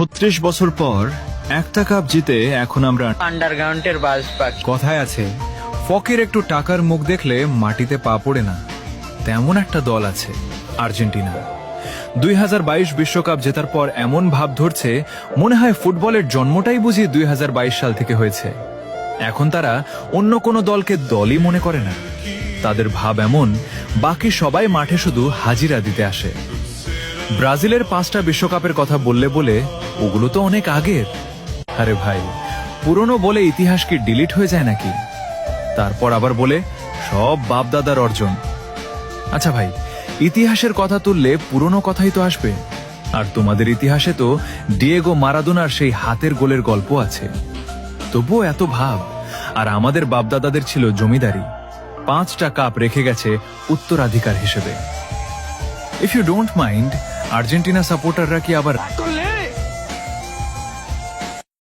36 বছর পর একটা কাপ জিতে এখন আমরা আন্ডারগ্রাউন্ডের বাস পাখি। কথায় আছে, ফকের একটু টাকার মুখ দেখলে মাটিতে পা পড়ে না। তেমন একটা দল আছে আর্জেন্টিনা। 2022 বিশ্বকাপ জেতার পর এমন ভাব ধরছে মনে হয় ফুটবলের জন্মটাই বুঝি 2022 সাল থেকে হয়েছে। এখন তারা অন্য কোনো দলকে দলই মনে করে না। তাদের ভাব এমন, বাকি সবাই মাঠে শুধু হাজিরা দিতে আসে। ব্রাজিলের 5টা বিশ্বকাপের কথা বললে বলে ওগুলো তো অনেক আগের। আরে ভাই, পুরনো বলে ইতিহাস কি ডিলিট হয়ে যায় নাকি? তারপর আবার বলে সব বাপদাদার অর্জন। আচ্ছা ভাই, ইতিহাসের কথা তুললে পুরনো কথাই তো আসবে। আর তোমাদের ইতিহাসে তো ডিয়েগো মারাদোনার সেই হাতের গোলের গল্প আছে। তবুও এত ভাব। আর আমাদের বাপদাদাদের ছিল জমিদারি। 5টা কাপ রেখে গেছে উত্তরাধিকার হিসেবে। If you don't mind, Argentina সাপোর্টাররা কি আবার